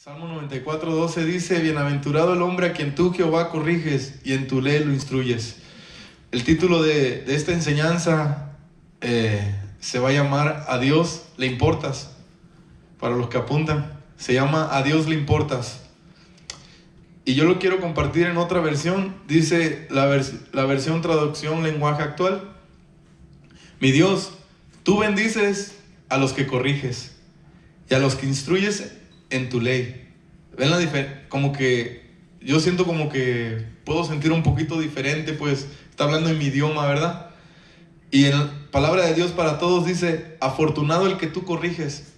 Salmo 94:12 dice: bienaventurado el hombre a quien tú, Jehová, corriges y en tu ley lo instruyes. El título de esta enseñanza se va a llamar A Dios le importas. Para los que apuntan, se llama A Dios le importas. Y yo lo quiero compartir en otra versión. Dice la versión traducción lenguaje actual: mi Dios, tú bendices a los que corriges y a los que instruyes en tu ley. ¿Ven la diferencia? Como que yo siento como que puedo sentir un poquito diferente, pues está hablando en mi idioma, ¿verdad? Y en la palabra de Dios para todos dice: afortunado el que tú corriges.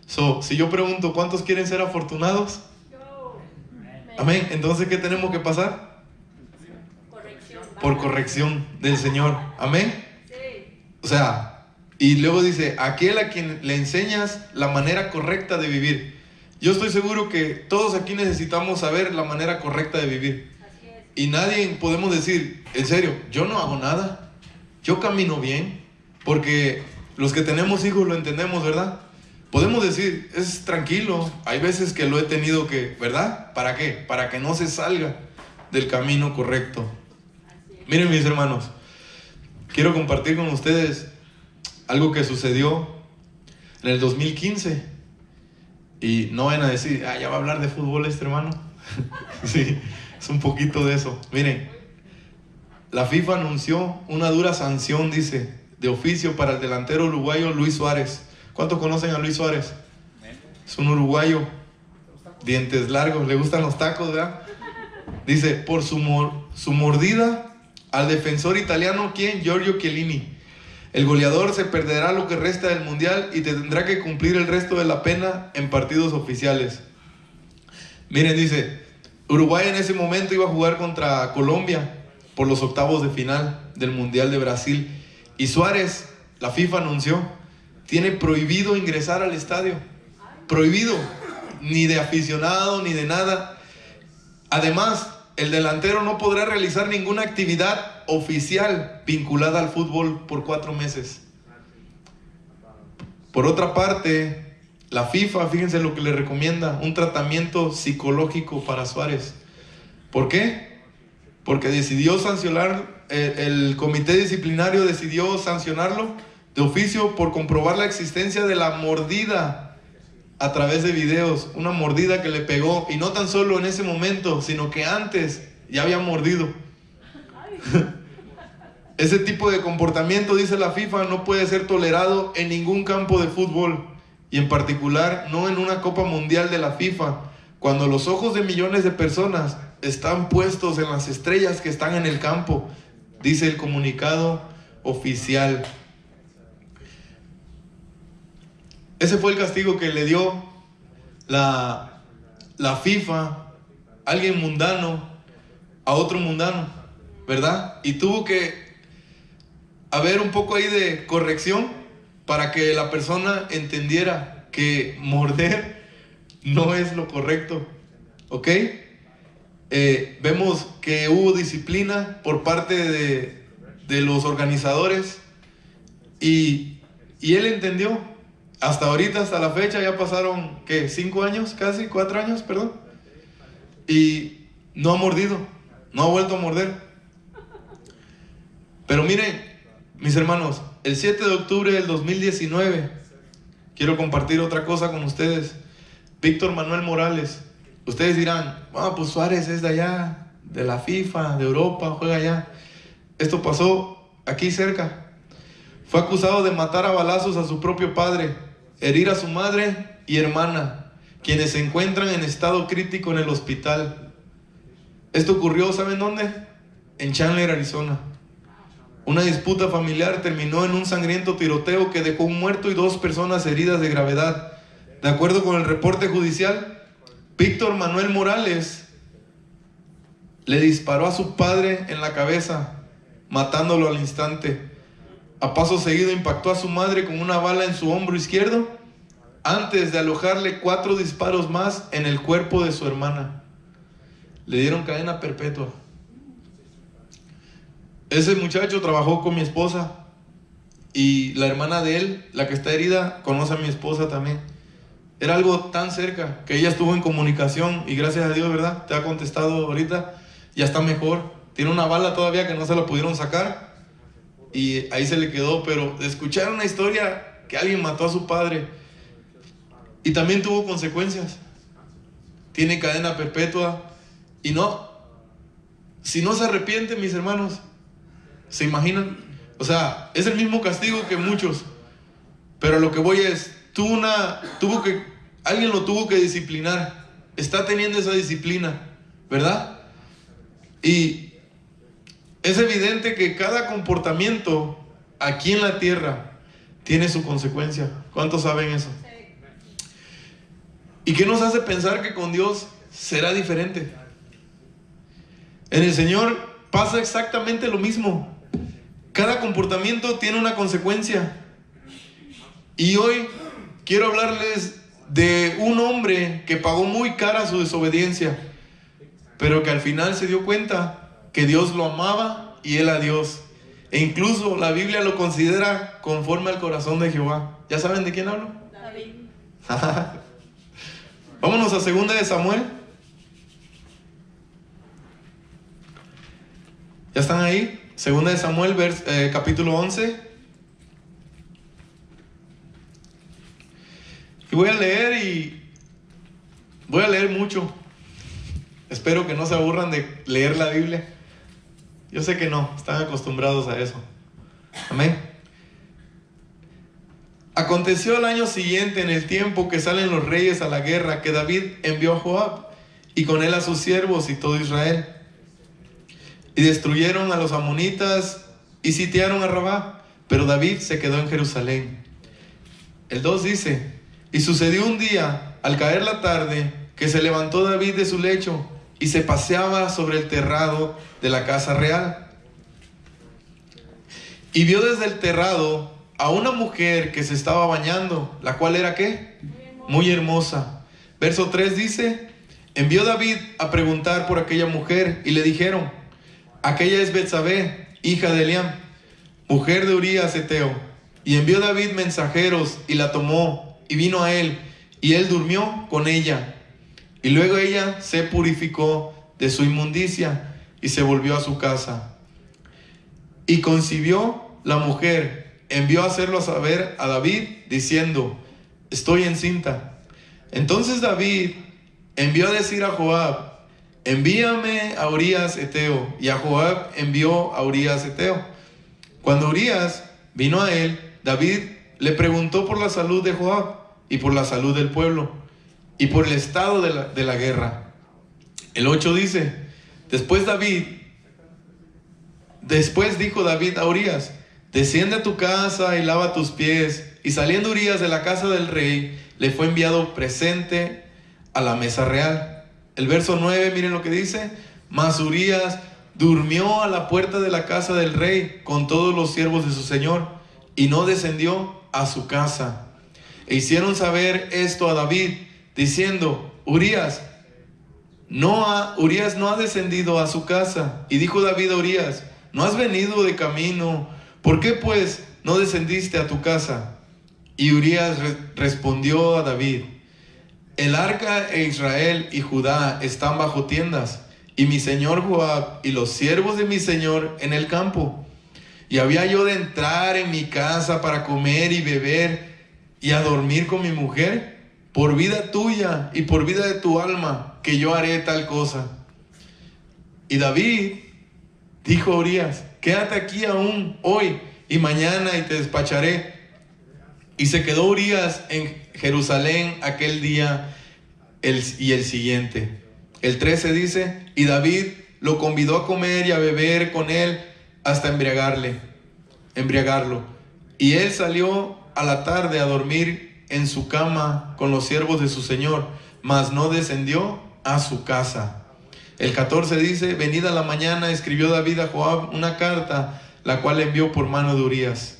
Si yo pregunto, ¿cuántos quieren ser afortunados? Amén. Entonces, ¿qué tenemos que pasar? Por corrección del Señor. Amén. O sea, y luego dice: aquel a quien le enseñas la manera correcta de vivir. Yo estoy seguro que todos aquí necesitamos saber la manera correcta de vivir. Y nadie podemos decir, en serio, yo no hago nada, yo camino bien. Porque los que tenemos hijos lo entendemos, ¿verdad? Podemos decir, es tranquilo. Hay veces que lo he tenido que, ¿verdad? ¿Para qué? Para que no se salga del camino correcto. Miren, mis hermanos, quiero compartir con ustedes algo que sucedió en el 2015. Y no van a decir, ya va a hablar de fútbol este hermano. Sí, es un poquito de eso. Miren, la FIFA anunció una dura sanción, dice, de oficio para el delantero uruguayo Luis Suárez. ¿Cuántos conocen a Luis Suárez? Es un uruguayo, dientes largos, le gustan los tacos, ¿verdad? Dice, por su mordida al defensor italiano, ¿quién? Giorgio Chiellini. El goleador se perderá lo que resta del mundial y tendrá que cumplir el resto de la pena en partidos oficiales. Miren, dice, Uruguay en ese momento iba a jugar contra Colombia por los octavos de final del Mundial de Brasil. Y Suárez, la FIFA anunció, tiene prohibido ingresar al estadio. Prohibido, ni de aficionado, ni de nada. Además, el delantero no podrá realizar ninguna actividad oficial vinculada al fútbol por 4 meses. Por otra parte, la FIFA, fíjense lo que le recomienda: un tratamiento psicológico para Suárez. ¿Por qué? Porque decidió sancionar, el comité disciplinario decidió sancionarlo de oficio por comprobar la existencia de la mordida a través de videos. Una mordida que le pegó, y no tan solo en ese momento, sino que antes ya había mordido. Ese tipo de comportamiento, dice la FIFA, no puede ser tolerado en ningún campo de fútbol, y en particular no en una Copa Mundial de la FIFA, cuando los ojos de millones de personas están puestos en las estrellas que están en el campo, dice el comunicado oficial. Ese fue el castigo que le dio la FIFA, alguien mundano a otro mundano, ¿verdad? Y tuvo que haber un poco ahí de corrección para que la persona entendiera que morder no es lo correcto, ¿ok? Vemos que hubo disciplina por parte de los organizadores, y él entendió. Hasta ahorita, hasta la fecha, ya pasaron, ¿qué? 5 años, casi 4 años, perdón. Y no ha mordido, no ha vuelto a morder. Pero miren, mis hermanos, el 7 de octubre del 2019, quiero compartir otra cosa con ustedes. Víctor Manuel Morales. Ustedes dirán, pues Suárez es de allá, de la FIFA, de Europa, juega allá. Esto pasó aquí cerca. Fue acusado de matar a balazos a su propio padre, herir a su madre y hermana, quienes se encuentran en estado crítico en el hospital. Esto ocurrió, ¿saben dónde? En Chandler, Arizona. Una disputa familiar terminó en un sangriento tiroteo que dejó un muerto y 2 personas heridas de gravedad. De acuerdo con el reporte judicial, Víctor Manuel Morales le disparó a su padre en la cabeza, matándolo al instante. A paso seguido impactó a su madre con una bala en su hombro izquierdo, antes de alojarle 4 disparos más en el cuerpo de su hermana. Le dieron cadena perpetua. Ese muchacho trabajó con mi esposa, y la hermana de él, la que está herida, conoce a mi esposa también. Era algo tan cerca que ella estuvo en comunicación y gracias a Dios, ¿verdad? Te ha contestado ahorita, ya está mejor. Tiene una bala todavía que no se la pudieron sacar y ahí se le quedó, pero de escuchar una historia que alguien mató a su padre y también tuvo consecuencias. Tiene cadena perpetua y si no se arrepiente, mis hermanos, ¿se imaginan? O sea, es el mismo castigo que muchos, pero lo que voy es, alguien lo tuvo que disciplinar, está teniendo esa disciplina, ¿verdad? Y es evidente que cada comportamiento aquí en la tierra tiene su consecuencia. ¿Cuántos saben eso? ¿Y qué nos hace pensar que con Dios será diferente? En el Señor pasa exactamente lo mismo. Cada comportamiento tiene una consecuencia. Y hoy quiero hablarles de un hombre que pagó muy cara su desobediencia, pero que al final se dio cuenta que Dios lo amaba y él a Dios. E incluso la Biblia lo considera conforme al corazón de Jehová. ¿Ya saben de quién hablo? David. Vámonos a 2 de Samuel. ¿Ya están ahí? 2 de Samuel, capítulo 11. Y voy a leer mucho. Espero que no se aburran de leer la Biblia. Yo sé que no, están acostumbrados a eso. Amén. Aconteció al año siguiente, en el tiempo que salen los reyes a la guerra, que David envió a Joab y con él a sus siervos y todo Israel. Y destruyeron a los amonitas y sitiaron a Rabá, pero David se quedó en Jerusalén. El 2 dice: y sucedió un día, al caer la tarde, que se levantó David de su lecho y se paseaba sobre el terrado de la casa real. Y vio desde el terrado a una mujer que se estaba bañando, la cual era ¿qué? Muy hermosa. Verso 3 dice: envió David a preguntar por aquella mujer y le dijeron: aquella es Betsabé, hija de Eliam, mujer de Urías Heteo. Y envió David mensajeros y la tomó y vino a él, y él durmió con ella. Y luego ella se purificó de su inmundicia y se volvió a su casa. Y concibió la mujer, envió a hacerlo saber a David, diciendo: estoy encinta. Entonces David envió a decir a Joab: envíame a Urías Heteo. Y a Joab envió a Urías Heteo. Cuando Urías vino a él, David le preguntó por la salud de Joab y por la salud del pueblo y por el estado de la guerra. El 8 dice: después dijo David a Urías: desciende a tu casa y lava tus pies. Y saliendo Urías de la casa del rey, le fue enviado presente a la mesa real. El verso 9, miren lo que dice: mas Urías durmió a la puerta de la casa del rey con todos los siervos de su señor, y no descendió a su casa. E hicieron saber esto a David, diciendo: Urías no ha descendido a su casa. Y dijo David a Urías: ¿no has venido de camino? ¿Por qué pues no descendiste a tu casa? Y Urías respondió a David: el arca e Israel y Judá están bajo tiendas, y mi señor Joab y los siervos de mi señor en el campo. Y había yo de entrar en mi casa para comer y beber y a dormir con mi mujer. Por vida tuya y por vida de tu alma, que yo haré tal cosa. Y David dijo a Urías: quédate aquí aún hoy y mañana y te despacharé. Y se quedó Urías en Jerusalén aquel día y el siguiente. El 13 dice: y David lo convidó a comer y a beber con él hasta embriagarlo. Y él salió a la tarde a dormir en su cama con los siervos de su señor, mas no descendió a su casa. El 14 dice: venida la mañana, escribió David a Joab una carta, la cual envió por mano de Urías.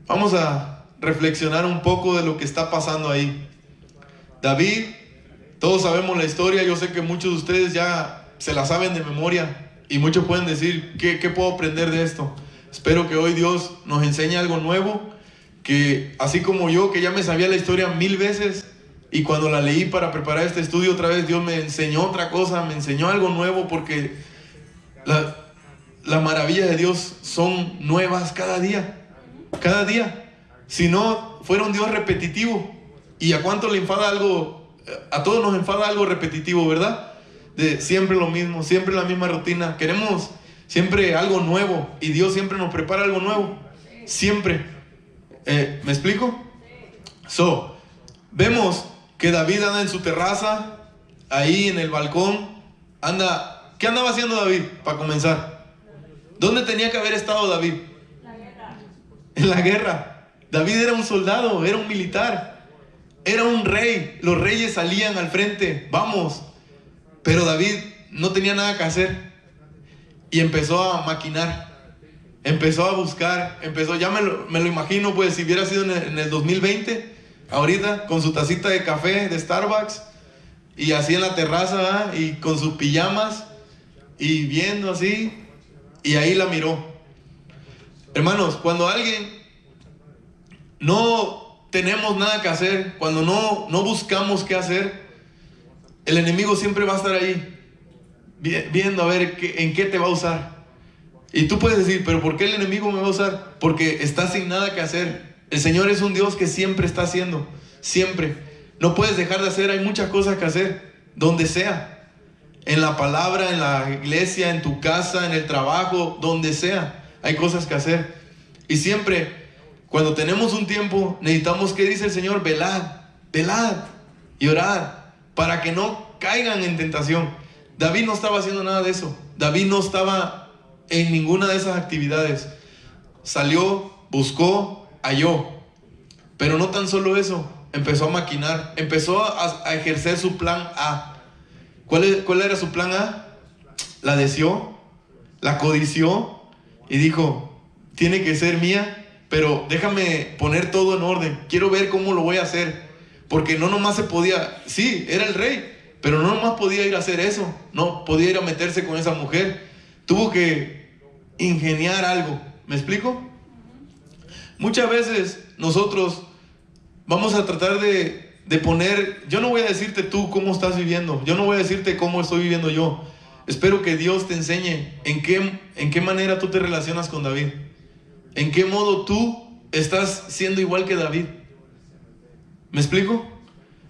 Vamos a reflexionar un poco de lo que está pasando ahí. David, todos sabemos la historia. Yo sé que muchos de ustedes ya se la saben de memoria y muchos pueden decir: ¿qué puedo aprender de esto? Espero que hoy Dios nos enseñe algo nuevo, que así como yo, que ya me sabía la historia 1000 veces, y cuando la leí para preparar este estudio otra vez, Dios me enseñó otra cosa, me enseñó algo nuevo, porque la maravilla de Dios son nuevas cada día. Cada día. Si no, fuera un Dios repetitivo. ¿Y a cuánto le enfada algo? A todos nos enfada algo repetitivo, ¿verdad? De siempre lo mismo, siempre la misma rutina. Queremos siempre algo nuevo, y Dios siempre nos prepara algo nuevo. Siempre. ¿Me explico? Vemos que David anda en su terraza, ahí en el balcón. ¿Qué andaba haciendo David, para comenzar? ¿Dónde tenía que haber estado David? En la guerra. David era un soldado, era un militar, era un rey. Los reyes salían al frente, vamos. Pero David no tenía nada que hacer, y empezó a maquinar, empezó a buscar, ya me lo imagino, pues, si hubiera sido en el 2020, ahorita, con su tacita de café de Starbucks, y así en la terraza, ¿verdad? Y con sus pijamas, y viendo así, y ahí la miró. Hermanos, cuando alguien no tenemos nada que hacer, cuando no buscamos qué hacer, el enemigo siempre va a estar ahí, viendo a ver en qué te va a usar. Y tú puedes decir, pero ¿por qué el enemigo me va a usar? Porque estás sin nada que hacer. El Señor es un Dios que siempre está haciendo, siempre. No puedes dejar de hacer, hay muchas cosas que hacer, donde sea. En la palabra, en la iglesia, en tu casa, en el trabajo, donde sea, hay cosas que hacer. Y siempre, cuando tenemos un tiempo, necesitamos, ¿qué dice el Señor? Velad y orad, para que no caigan en tentación. David no estaba haciendo nada de eso. David no estaba en ninguna de esas actividades. Salió, buscó, halló. Pero no tan solo eso, empezó a maquinar, empezó a ejercer su plan A. ¿Cuál era su plan A? La deseó, la codició y dijo, tiene que ser mía, pero déjame poner todo en orden. Quiero ver cómo lo voy a hacer. Porque no nomás se podía, sí, era el rey, pero no nomás podía ir a hacer eso. No podía ir a meterse con esa mujer. Tuvo que ingeniar algo. ¿Me explico? Muchas veces nosotros vamos a tratar de poner, yo no voy a decirte tú cómo estás viviendo, yo no voy a decirte cómo estoy viviendo yo. Espero que Dios te enseñe en qué manera tú te relacionas con David, en qué modo tú estás siendo igual que David. ¿Me explico?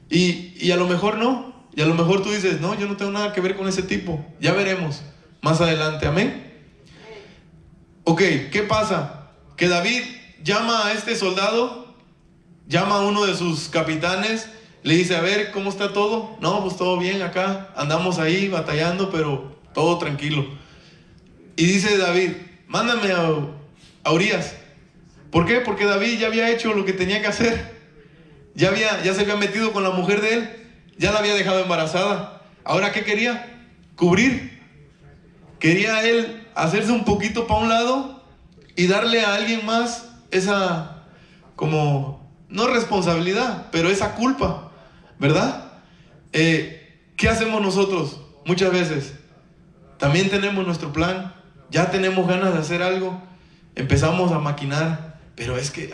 Y a lo mejor no, y a lo mejor tú dices, no, yo no tengo nada que ver con ese tipo. Ya veremos más adelante, amén. Ok, ¿qué pasa? Que David llama a este soldado, llama a uno de sus capitanes, le dice, a ver, ¿cómo está todo? No, pues todo bien acá, andamos ahí batallando, pero todo tranquilo. Y dice David, mándame a Urías. ¿Por qué? Porque David ya había hecho lo que tenía que hacer. Ya se había metido con la mujer de él, ya la había dejado embarazada. Ahora, ¿qué quería? Cubrir. Quería él hacerse un poquito para un lado y darle a alguien más esa, como, no responsabilidad, pero esa culpa, ¿verdad? ¿Qué hacemos nosotros? Muchas veces también tenemos nuestro plan, ya tenemos ganas de hacer algo, empezamos a maquinar, pero es que,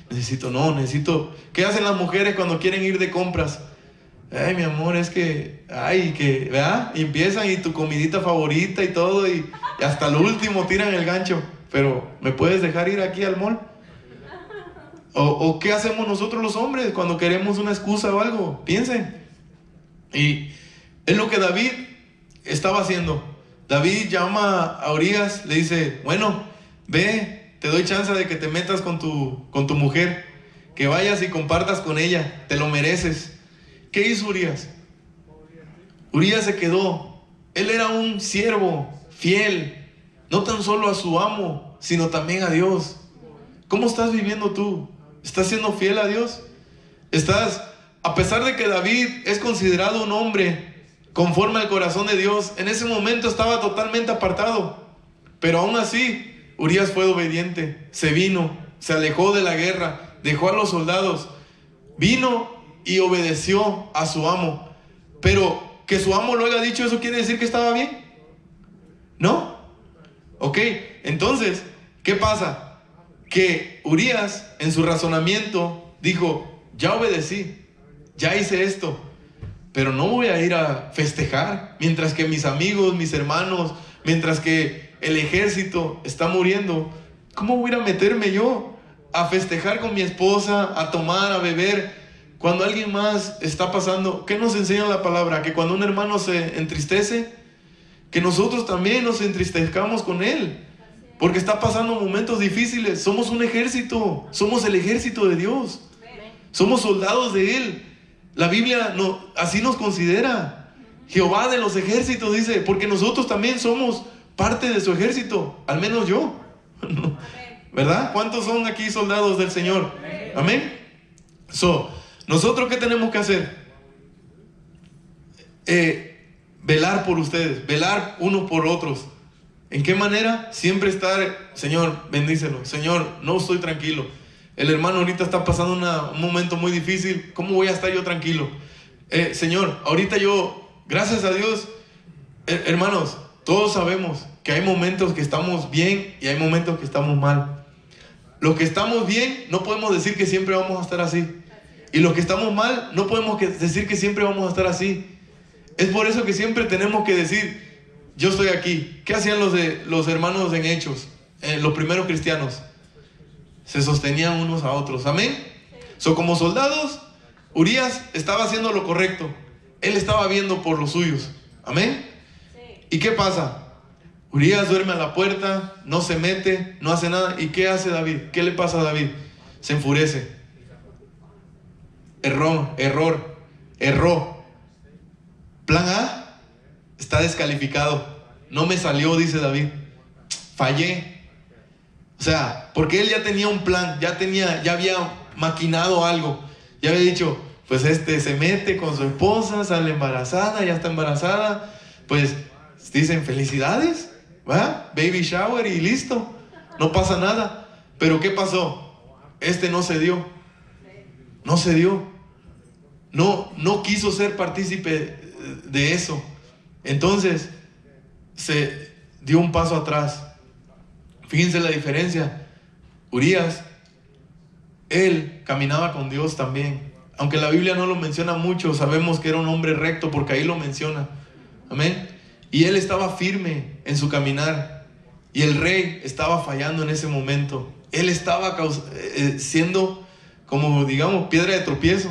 necesito. ¿Qué hacen las mujeres cuando quieren ir de compras? Ay, mi amor, es que, ¿verdad? Y empiezan, y tu comidita favorita y todo, y hasta lo último tiran el gancho. Pero, ¿me puedes dejar ir aquí al mall? ¿O qué hacemos nosotros los hombres cuando queremos una excusa o algo? Piensen. Y es lo que David estaba haciendo. David llama a Urías, le dice, bueno, ve, te doy chance de que te metas con tu mujer, que vayas y compartas con ella, te lo mereces. ¿Qué hizo Urías? Urías se quedó. Él era un siervo fiel, no tan solo a su amo, sino también a Dios. ¿Cómo estás viviendo tú? ¿Estás siendo fiel a Dios? A pesar de que David es considerado un hombre conforme al corazón de Dios, en ese momento estaba totalmente apartado. Pero aún así, Urías fue obediente, se vino, se alejó de la guerra, dejó a los soldados, vino y obedeció a su amo. Pero que su amo lo haya dicho, ¿eso quiere decir que estaba bien? ¿No? Ok, entonces, ¿qué pasa? que Urías en su razonamiento dijo: ya obedecí, ya hice esto, pero no voy a ir a festejar mientras que mis amigos, mis hermanos, mientras que el ejército está muriendo. ¿Cómo voy a ir a meterme yo a festejar con mi esposa, a tomar, a beber, cuando alguien más está pasando? ¿Qué nos enseña la palabra? Que cuando un hermano se entristece, que nosotros también nos entristezcamos con él, porque está pasando momentos difíciles. Somos un ejército, somos el ejército de Dios, somos soldados de Él. La Biblia así nos considera. Jehová de los ejércitos dice, porque nosotros también somos parte de su ejército, al menos yo. ¿Verdad? ¿Cuántos son aquí soldados del Señor? Amén. ¿Nosotros qué tenemos que hacer? Velar por ustedes, velar unos por otros. ¿En qué manera? Siempre estar: Señor, bendícelo. Señor, no estoy tranquilo. El hermano ahorita está pasando un momento muy difícil. ¿Cómo voy a estar yo tranquilo? Señor, ahorita yo, gracias a Dios, hermanos, todos sabemos que hay momentos que estamos bien y hay momentos que estamos mal. Los que estamos bien, no podemos decir que siempre vamos a estar así. Y los que estamos mal, no podemos decir que siempre vamos a estar así. Es por eso que siempre tenemos que decir: yo estoy aquí. ¿Qué hacían los hermanos en Hechos? Los primeros cristianos se sostenían unos a otros. Amén. Como soldados, Urías estaba haciendo lo correcto. Él estaba viendo por los suyos. Amén. ¿Y qué pasa? Urías duerme a la puerta, no se mete, no hace nada. ¿Y qué hace David? ¿Qué le pasa a David? Se enfurece. Erró. Plan A está descalificado. No me salió, dice David. Fallé. O sea, porque él ya tenía un plan, ya había maquinado algo. Ya había dicho: pues se mete con su esposa, sale embarazada, ya está embarazada. Pues dicen: felicidades, ¿va? Baby shower y listo. No pasa nada. Pero ¿qué pasó? No se dio. No se dio. No quiso ser partícipe de eso. Entonces se dio un paso atrás. Fíjense la diferencia. Urías, él caminaba con Dios también. Aunque la Biblia no lo menciona mucho, sabemos que era un hombre recto porque ahí lo menciona. Amén. Y él estaba firme en su caminar. Y el rey estaba fallando en ese momento. Él estaba siendo, como digamos, piedra de tropiezo,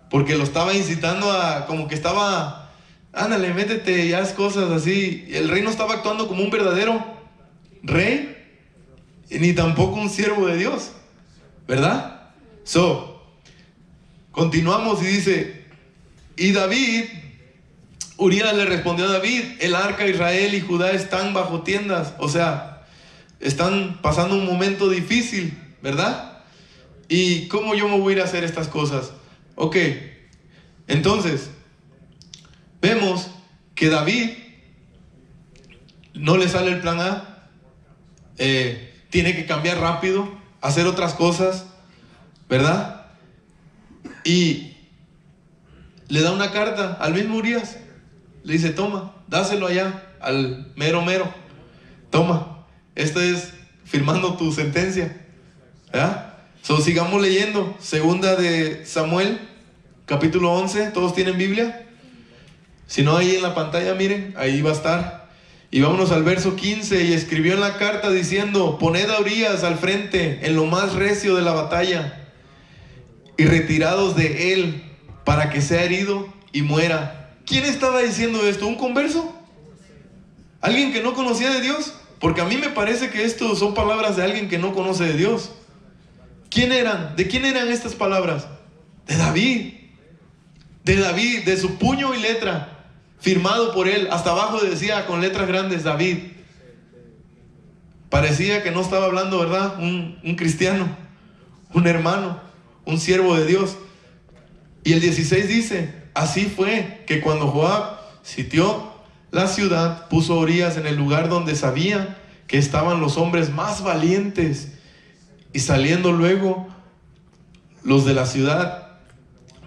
porque lo estaba incitando a, como que estaba: ándale, métete y haz cosas así. El rey no estaba actuando como un verdadero rey, ni tampoco un siervo de Dios, ¿verdad? Continuamos y dice: y David, Urías le respondió a David: el arca de Israel y Judá están bajo tiendas. O sea, están pasando un momento difícil, ¿verdad? ¿Y cómo yo me voy a ir a hacer estas cosas? Ok, entonces vemos que David no le sale el plan A. Tiene que cambiar rápido, hacer otras cosas, ¿verdad? Y le da una carta al mismo Urías. Le dice: toma, dáselo allá al mero. Toma, esto es firmando tu sentencia, ¿verdad? Sigamos leyendo. Segunda de Samuel, capítulo 11. ¿Todos tienen Biblia? Si no, ahí en la pantalla, miren, ahí va a estar. Y vámonos al verso 15. Y escribió en la carta diciendo: poned a Urías al frente en lo más recio de la batalla, y retirados de él, para que sea herido y muera. ¿Quién estaba diciendo esto? ¿Un converso? ¿Alguien que no conocía de Dios? Porque a mí me parece que esto son palabras de alguien que no conoce de Dios. ¿Quién eran? ¿De quién eran estas palabras? De David. De David, de su puño y letra, firmado por él. Hasta abajo decía con letras grandes: David. Parecía que no estaba hablando, ¿verdad? Un cristiano, un hermano, un siervo de Dios. Y el 16 dice: así fue que cuando Joab sitió la ciudad, puso a Urías en el lugar donde sabía que estaban los hombres más valientes. Y saliendo luego los de la ciudad,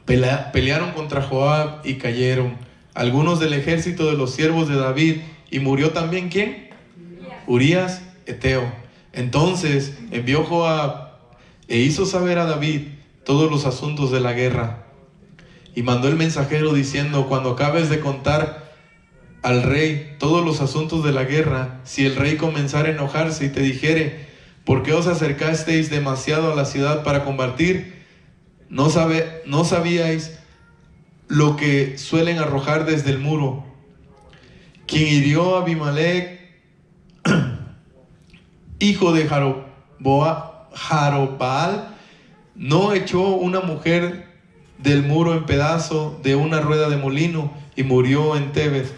pelearon contra Joab y cayeron algunos del ejército de los siervos de David. Y murió también ¿quién? Urías Eteo. Entonces envió Joab e hizo saber a David todos los asuntos de la guerra. Y mandó el mensajero diciendo: cuando acabes de contar al rey todos los asuntos de la guerra, si el rey comenzara a enojarse y te dijere: ¿por qué os acercasteis demasiado a la ciudad para combatir? ¿No sabíais lo que suelen arrojar desde el muro? Quien hirió a Abimelech, hijo de Jarobbaal, no echó una mujer del muro en pedazo de una rueda de molino y murió en Tebes.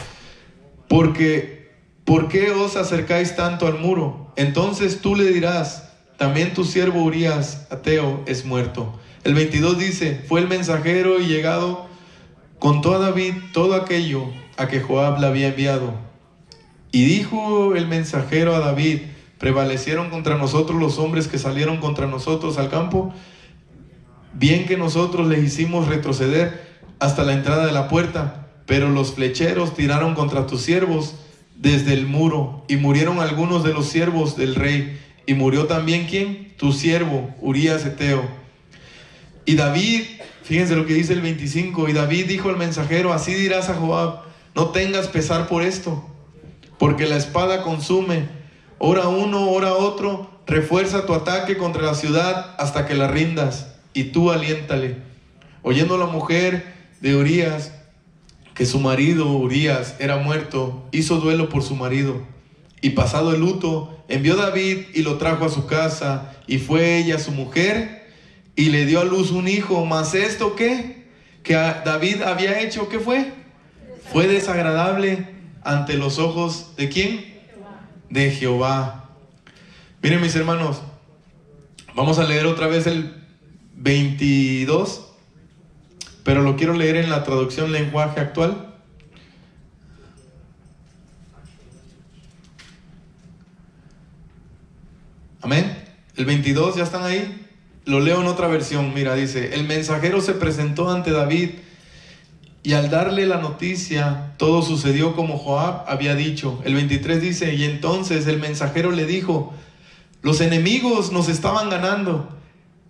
¿Por qué os acercáis tanto al muro? Entonces tú le dirás: también tu siervo Urías Ateo es muerto. El 22 dice: fue el mensajero y llegado contó a David todo aquello a que Joab le había enviado. Y dijo el mensajero a David: ¿prevalecieron contra nosotros los hombres que salieron contra nosotros al campo? Bien que nosotros les hicimos retroceder hasta la entrada de la puerta, pero los flecheros tiraron contra tus siervos desde el muro, y murieron algunos de los siervos del rey, y murió también ¿quién? Tu siervo Urías Eteo. Y David, fíjense lo que dice el 25, y David dijo al mensajero: así dirás a Joab: no tengas pesar por esto, porque la espada consume, ora uno, ora otro, refuerza tu ataque contra la ciudad hasta que la rindas, y tú aliéntale. Oyendo la mujer de Urías que su marido Urías era muerto, hizo duelo por su marido, y pasado el luto, envió David y lo trajo a su casa, y fue ella su mujer, y le dio a luz un hijo. Mas esto ¿qué? Que a David había hecho, ¿qué fue? Fue desagradable ante los ojos ¿de quién? De Jehová. Miren, mis hermanos, vamos a leer otra vez el 22, pero lo quiero leer en la traducción lenguaje actual. Amén. El 22, ¿ya están ahí? Lo leo en otra versión. Mira, dice: el mensajero se presentó ante David, y al darle la noticia, todo sucedió como Joab había dicho. El 23 dice: y entonces el mensajero le dijo: los enemigos nos estaban ganando,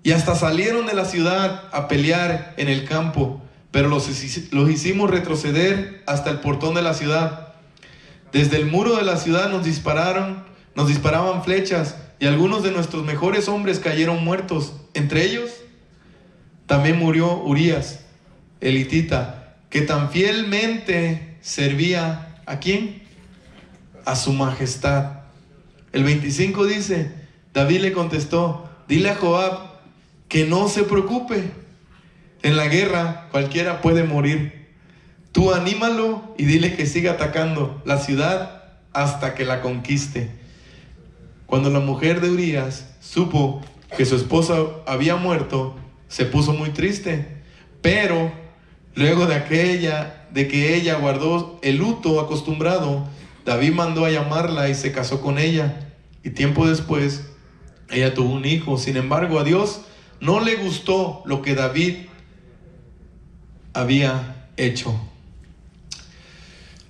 y hasta salieron de la ciudad a pelear en el campo, pero los hicimos retroceder hasta el portón de la ciudad. Desde el muro de la ciudad nos disparaban flechas, y algunos de nuestros mejores hombres cayeron muertos. Entre ellos también murió Urías, el hitita, que tan fielmente servía ¿a quién? A su majestad. El 25 dice: David le contestó: dile a Joab que no se preocupe. En la guerra cualquiera puede morir. Tú anímalo y dile que siga atacando la ciudad hasta que la conquiste. Cuando la mujer de Urías supo que su esposa había muerto, se puso muy triste. Pero luego de que ella guardó el luto acostumbrado, David mandó a llamarla y se casó con ella. Y tiempo después, ella tuvo un hijo. Sin embargo, a Dios no le gustó lo que David había hecho.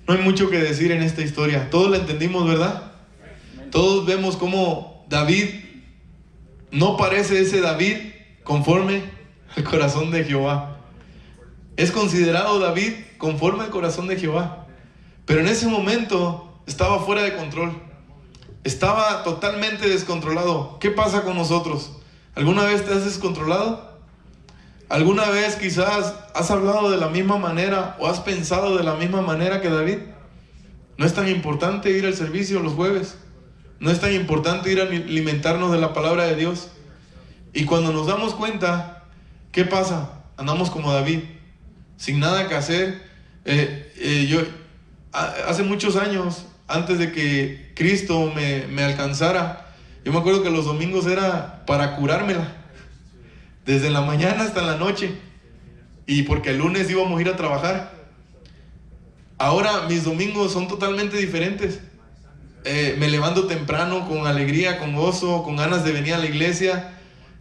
No hay mucho que decir en esta historia. Todos la entendimos, ¿verdad? Todos vemos cómo David no parece ese David conforme al corazón de Jehová. Es considerado David conforme al corazón de Jehová, pero en ese momento estaba fuera de control. Estaba totalmente descontrolado. ¿Qué pasa con nosotros? ¿Alguna vez te has descontrolado? ¿Alguna vez quizás has hablado de la misma manera o has pensado de la misma manera que David? No es tan importante ir al servicio los jueves. No es tan importante ir a alimentarnos de la palabra de Dios. Y cuando nos damos cuenta, ¿qué pasa? Andamos como David, sin nada que hacer. Yo hace muchos años, antes de que Cristo me alcanzara, yo me acuerdo que los domingos era para curármela, desde la mañana hasta la noche, y porque el lunes íbamos a ir a trabajar. Ahora mis domingos son totalmente diferentes. Me levanto temprano con alegría, con gozo, con ganas de venir a la iglesia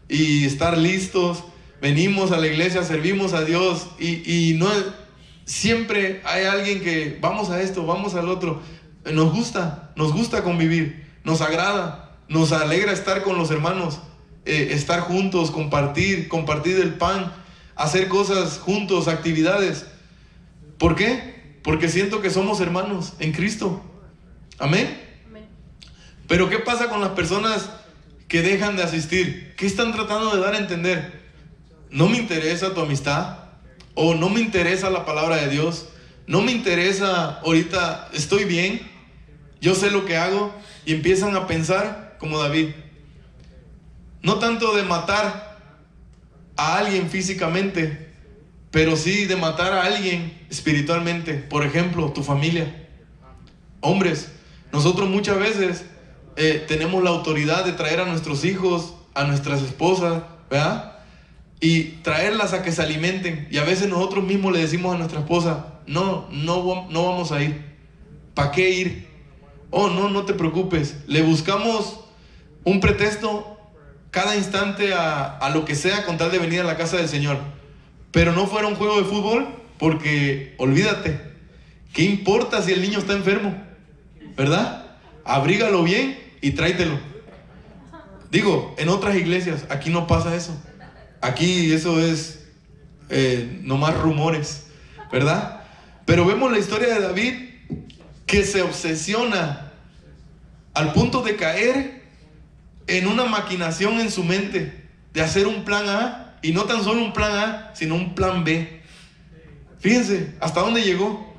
y estar listos. Venimos a la iglesia, servimos a Dios, y no siempre hay alguien que vamos a esto, vamos al otro. Nos gusta convivir, nos agrada. Nos alegra estar con los hermanos, estar juntos, compartir el pan, hacer cosas juntos, actividades. ¿Por qué? Porque siento que somos hermanos en Cristo. Amén. Pero ¿qué pasa con las personas que dejan de asistir? ¿Qué están tratando de dar a entender? No me interesa tu amistad, o no me interesa la palabra de Dios, no me interesa ahorita, estoy bien, yo sé lo que hago, y empiezan a pensar como David. No tanto de matar a alguien físicamente, pero sí de matar a alguien espiritualmente. Por ejemplo, tu familia. Hombres, nosotros muchas veces tenemos la autoridad de traer a nuestros hijos, a nuestras esposas, ¿verdad? Y traerlas a que se alimenten. Y a veces nosotros mismos le decimos a nuestra esposa: no vamos a ir. ¿Para qué ir? Oh, no te preocupes. Le buscamos un pretexto cada instante a lo que sea con tal de venir a la casa del Señor. Pero no fuera un juego de fútbol, porque olvídate, ¿qué importa si el niño está enfermo? ¿Verdad? Abrígalo bien y tráetelo. Digo, en otras iglesias, aquí no pasa eso. Aquí eso es nomás rumores, ¿verdad? Pero vemos la historia de David, que se obsesiona al punto de caer en una maquinación en su mente, de hacer un plan A, y no tan solo un plan A, sino un plan B. Fíjense hasta dónde llegó.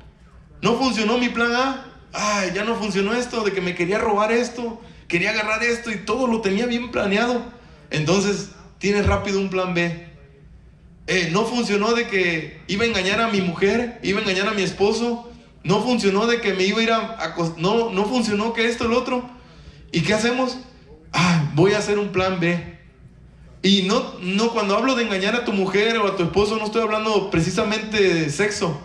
No funcionó mi plan A. Ay, ya no funcionó esto, de que me quería robar esto, quería agarrar esto, y todo lo tenía bien planeado. Entonces tienes rápido un plan B. No funcionó de que iba a engañar a mi mujer, iba a engañar a mi esposo. No funcionó de que me iba a ir no funcionó que esto, el otro. ¿Y qué hacemos? Voy a hacer un plan B. Y no, cuando hablo de engañar a tu mujer o a tu esposo, no estoy hablando precisamente de sexo.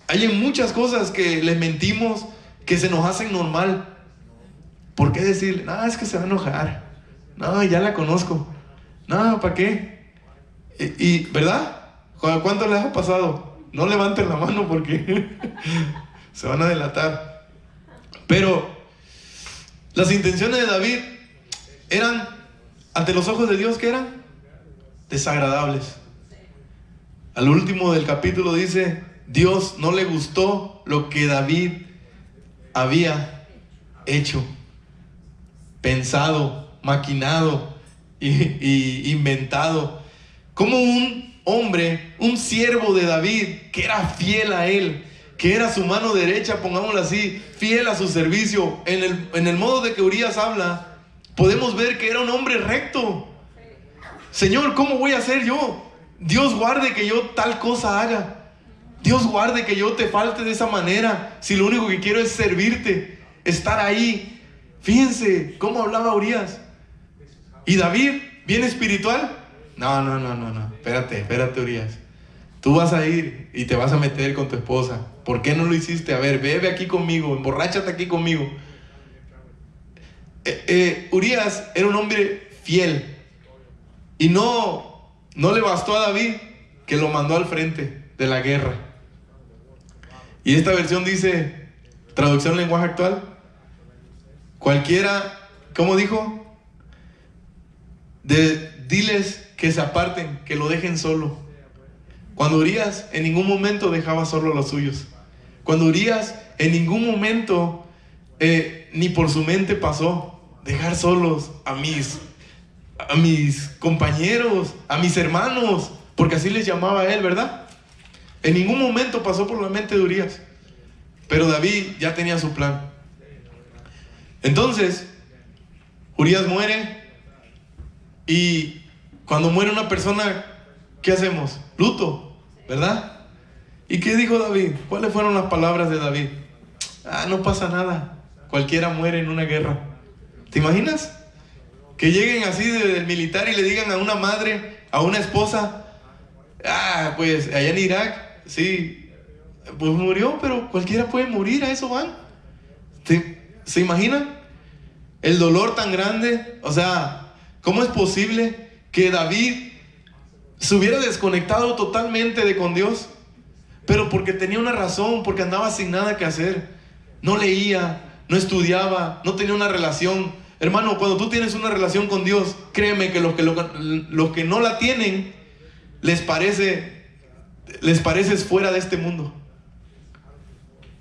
Hay muchas cosas que les mentimos, que se nos hacen normal. ¿Por qué decirle? No, es que se va a enojar. No, ya la conozco. No, ¿para qué? ¿Verdad? ¿Cuánto les ha pasado? No levanten la mano porque se van a delatar. Pero las intenciones de David eran, ante los ojos de Dios, ¿qué eran? Desagradables. Al último del capítulo dice: Dios no le gustó lo que David había hecho, pensado, maquinado y inventado. Como un hombre, un siervo de David, que era fiel a él, que era su mano derecha, pongámoslo así, fiel a su servicio, en el modo de que Urías habla, podemos ver que era un hombre recto. Señor, ¿cómo voy a hacer yo? Dios guarde que yo tal cosa haga. Dios guarde que yo te falte de esa manera, si lo único que quiero es servirte, estar ahí. Fíjense cómo hablaba Urías. ¿Y David, bien espiritual? No. Espérate, Urías. Tú vas a ir y te vas a meter con tu esposa. ¿Por qué no lo hiciste? A ver, bebe aquí conmigo, emborráchate aquí conmigo. Urías era un hombre fiel. Y no le bastó a David, que lo mandó al frente de la guerra. Y esta versión dice, traducción lenguaje actual: cualquiera, ¿cómo dijo? Diles que se aparten, que lo dejen solo. Cuando Urías en ningún momento dejaba solo a los suyos. Cuando Urías en ningún momento ni por su mente pasó dejar solos a mis compañeros, a mis hermanos, porque así les llamaba a él, ¿verdad? En ningún momento pasó por la mente de Urías. Pero David ya tenía su plan. Entonces Urías muere. Y cuando muere una persona, ¿qué hacemos? Luto, ¿verdad? ¿Y qué dijo David? ¿Cuáles fueron las palabras de David? No pasa nada, cualquiera muere en una guerra. ¿Te imaginas? Que lleguen así del militar y le digan a una madre, a una esposa: pues allá en Irak, sí, pues murió, pero cualquiera puede morir, a eso van. ¿Se imaginan? El dolor tan grande. O sea, ¿cómo es posible que David se hubiera desconectado totalmente de con Dios? Pero porque tenía una razón, porque andaba sin nada que hacer. No leía, no estudiaba, no tenía una relación Hermano, cuando tú tienes una relación con Dios, créeme que los que no la tienen, les pareces fuera de este mundo.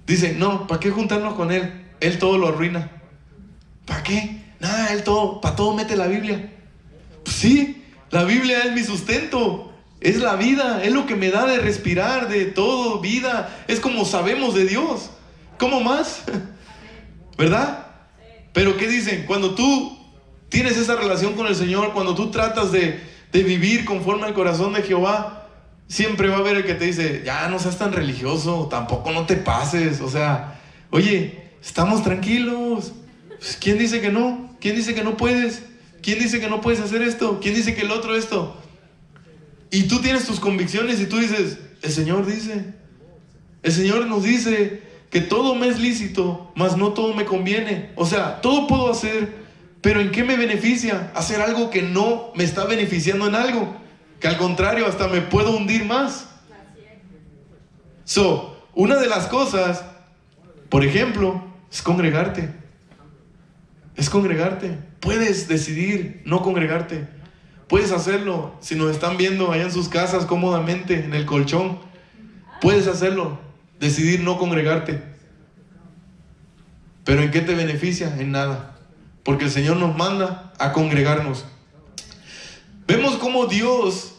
Dicen, no, ¿para qué juntarnos con Él? Él todo lo arruina. ¿Para qué? Nada, para todo mete la Biblia. Pues sí, la Biblia es mi sustento. Es la vida, es lo que me da de respirar, de todo, vida. Es como sabemos de Dios. ¿Cómo más? ¿Verdad? Pero ¿qué dicen? Cuando tú tienes esa relación con el Señor, cuando tú tratas de vivir conforme al corazón de Jehová, siempre va a haber el que te dice, ya no seas tan religioso, tampoco no te pases. O sea, oye, estamos tranquilos. Pues, ¿quién dice que no? ¿Quién dice que no puedes? ¿Quién dice que no puedes hacer esto? ¿Quién dice que el otro esto? Y tú tienes tus convicciones y tú dices, el Señor dice. El Señor nos dice que todo me es lícito, mas no todo me conviene. O sea, todo puedo hacer, pero ¿en qué me beneficia? Hacer algo que no me está beneficiando en algo, que al contrario hasta me puedo hundir más. Una de las cosas, por ejemplo, es congregarte. Es congregarte. Puedes decidir no congregarte. Puedes hacerlo. Si nos están viendo allá en sus casas cómodamente, en el colchón, puedes hacerlo. Decidir no congregarte. ¿Pero en qué te beneficia? En nada. Porque el Señor nos manda a congregarnos. Vemos cómo Dios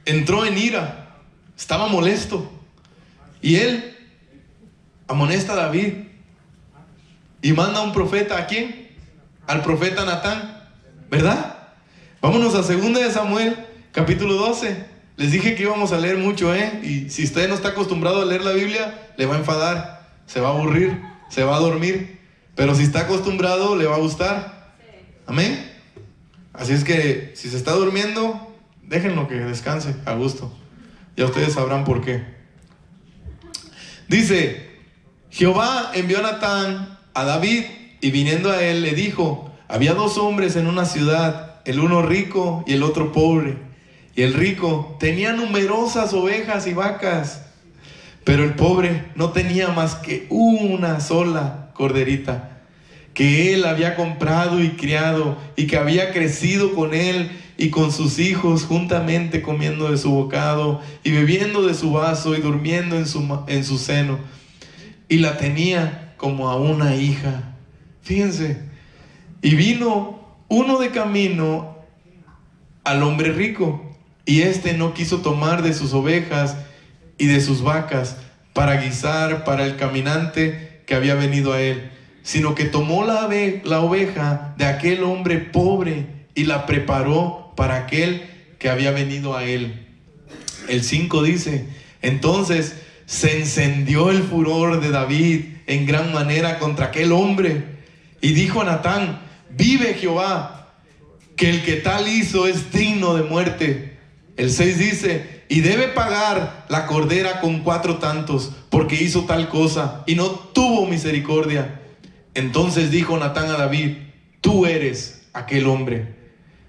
entró en ira. Estaba molesto. Y Él amonesta a David. Y manda a un profeta. ¿A quién? Al profeta Natán. ¿Verdad? Vámonos a 2 de Samuel, capítulo 12. Les dije que íbamos a leer mucho, y si usted no está acostumbrado a leer la Biblia, le va a enfadar, se va a aburrir, se va a dormir. Pero si está acostumbrado, le va a gustar. Amén. Así es que si se está durmiendo, déjenlo que descanse a gusto. Ya ustedes sabrán por qué. Dice, Jehová envió a Natán a David, y viniendo a él le dijo, había 2 hombres en una ciudad, el uno rico y el otro pobre. Y el rico tenía numerosas ovejas y vacas, pero el pobre no tenía más que una sola corderita, que él había comprado y criado, y que había crecido con él y con sus hijos juntamente, comiendo de su bocado y bebiendo de su vaso y durmiendo en su seno, y la tenía como a una hija. Fíjense. Y vino uno de camino al hombre rico, y éste no quiso tomar de sus ovejas y de sus vacas para guisar para el caminante que había venido a él, sino que tomó la oveja de aquel hombre pobre y la preparó para aquel que había venido a él. El 5 dice, entonces se encendió el furor de David en gran manera contra aquel hombre, y dijo a Natán, vive Jehová, que el que tal hizo es digno de muerte. El 6 dice, y debe pagar la cordera con 4 tantos, porque hizo tal cosa y no tuvo misericordia. Entonces dijo Natán a David, tú eres aquel hombre.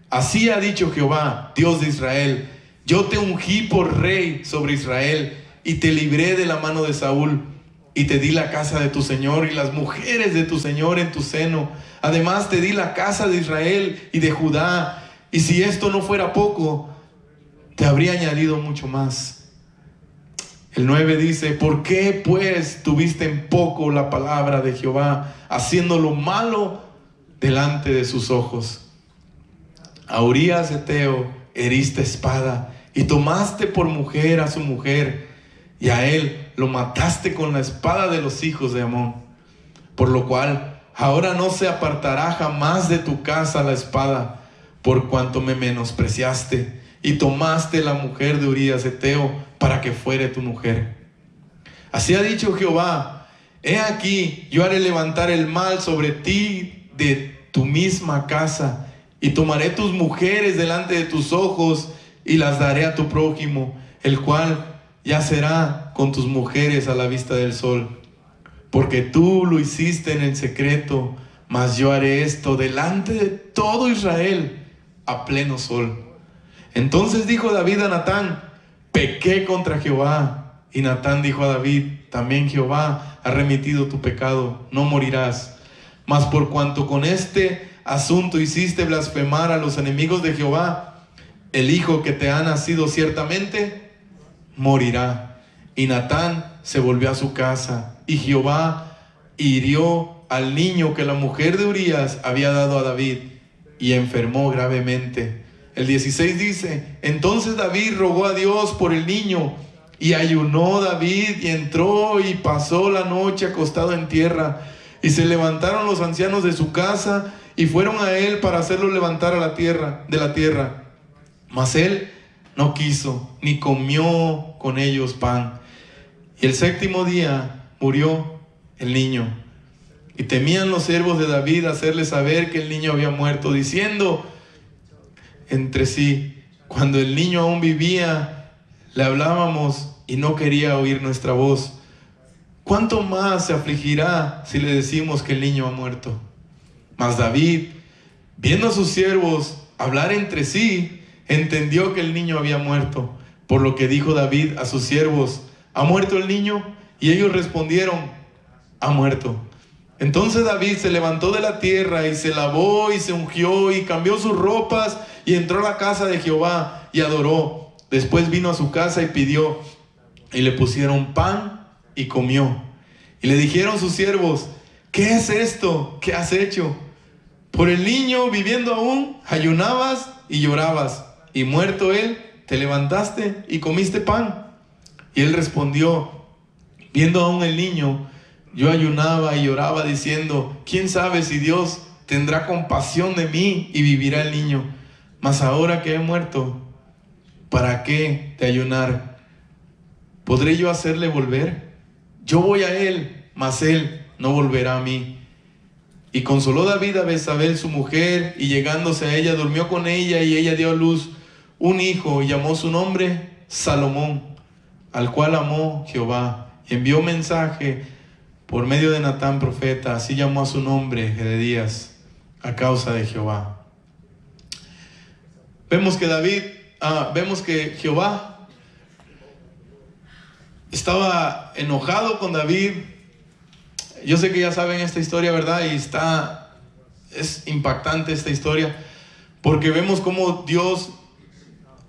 Así ha dicho Jehová, Dios de Israel, yo te ungí por rey sobre Israel, y te libré de la mano de Saúl, y te di la casa de tu señor y las mujeres de tu señor en tu seno. Además te di la casa de Israel y de Judá, y si esto no fuera poco, te habría añadido mucho más. El 9 dice, ¿por qué pues tuviste en poco la palabra de Jehová, haciendo lo malo delante de sus ojos? A Urías Heteo heriste espada, y tomaste por mujer a su mujer, y a él lo mataste con la espada de los hijos de Amón. Por lo cual ahora no se apartará jamás de tu casa la espada, por cuanto me menospreciaste y tomaste la mujer de Urías Heteo para que fuere tu mujer. Así ha dicho Jehová, he aquí, yo haré levantar el mal sobre ti de tu misma casa, y tomaré tus mujeres delante de tus ojos, y las daré a tu prójimo, el cual yacerá con tus mujeres a la vista del sol. Porque tú lo hiciste en el secreto, mas yo haré esto delante de todo Israel a pleno sol. Entonces dijo David a Natán, pequé contra Jehová. Y Natán dijo a David, también Jehová ha remitido tu pecado, no morirás. Mas por cuanto con este asunto hiciste blasfemar a los enemigos de Jehová, el hijo que te ha nacido ciertamente morirá. Y Natán se volvió a su casa, y Jehová hirió al niño que la mujer de Urías había dado a David, y enfermó gravemente. El 16 dice: entonces David rogó a Dios por el niño, y ayunó David, y entró y pasó la noche acostado en tierra. Y se levantaron los ancianos de su casa, y fueron a él para hacerlo levantar a la tierra, de la tierra. Mas él no quiso, ni comió con ellos pan. Y el séptimo día murió el niño. Y temían los siervos de David hacerle saber que el niño había muerto, diciendo entre sí: cuando el niño aún vivía, le hablábamos y no quería oír nuestra voz. ¿Cuánto más se afligirá si le decimos que el niño ha muerto? Mas David, viendo a sus siervos hablar entre sí, entendió que el niño había muerto. Por lo que dijo David a sus siervos: ¿ha muerto el niño? Y ellos respondieron: ha muerto. Entonces David se levantó de la tierra y se lavó y se ungió y cambió sus ropas y entró a la casa de Jehová y adoró. Después vino a su casa y pidió, y le pusieron pan y comió. Y le dijeron sus siervos: ¿qué es esto que has hecho? Por el niño viviendo aún, ayunabas y llorabas, y muerto él, te levantaste y comiste pan. Y él respondió: viendo aún el niño, yo ayunaba y lloraba, diciendo: ¿quién sabe si Dios tendrá compasión de mí y vivirá el niño? Mas ahora que he muerto, ¿para qué de ayunar? ¿Podré yo hacerle volver? Yo voy a él, mas él no volverá a mí. Y consoló David a Betsabé su mujer, y llegándose a ella, durmió con ella, y ella dio a luz un hijo, y llamó su nombre Salomón, al cual amó Jehová. Y envió mensaje por medio de Natán profeta, así llamó a su nombre Jededías, a causa de Jehová. Vemos que Jehová estaba enojado con David. Yo sé que ya saben esta historia, ¿verdad? Y es impactante esta historia, porque vemos cómo Dios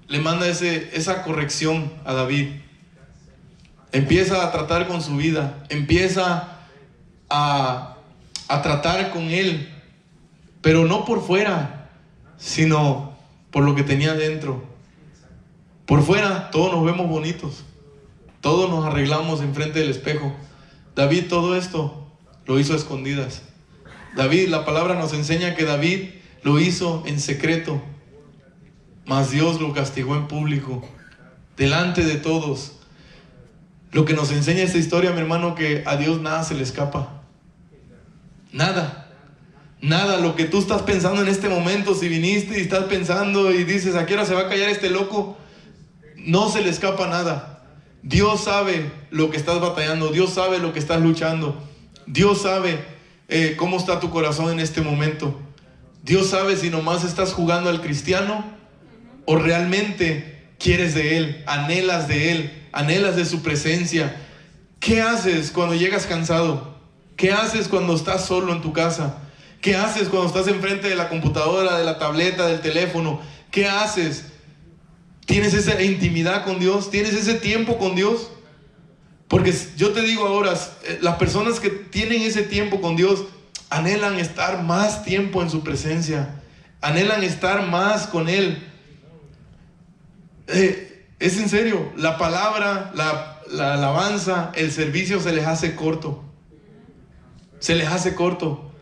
le manda esa corrección a David. Empieza a tratar con su vida, empieza a tratar con él, pero no por fuera, sino por lo que tenía dentro. Por fuera todos nos vemos bonitos, todos nos arreglamos enfrente del espejo. David todo esto lo hizo a escondidas. David, la palabra nos enseña que David lo hizo en secreto, mas Dios lo castigó en público, delante de todos. Lo que nos enseña esta historia, mi hermano, que a Dios nada se le escapa. Nada. Nada. Lo que tú estás pensando en este momento, si viniste y estás pensando y dices: ¿a qué hora se va a callar este loco? No se le escapa nada. Dios sabe lo que estás batallando. Dios sabe lo que estás luchando. Dios sabe cómo está tu corazón en este momento. Dios sabe si nomás estás jugando al cristiano o realmente quieres de Él, anhelas de Él, anhelas de su presencia. ¿Qué haces cuando llegas cansado? ¿Qué haces cuando estás solo en tu casa? ¿Qué haces cuando estás enfrente de la computadora, de la tableta, del teléfono? ¿Qué haces? ¿Tienes esa intimidad con Dios? ¿Tienes ese tiempo con Dios? Porque yo te digo ahora, las personas que tienen ese tiempo con Dios anhelan estar más tiempo en su presencia, anhelan estar más con Él. Es en serio, la palabra, la alabanza, el servicio se les hace corto. Se les hace corto.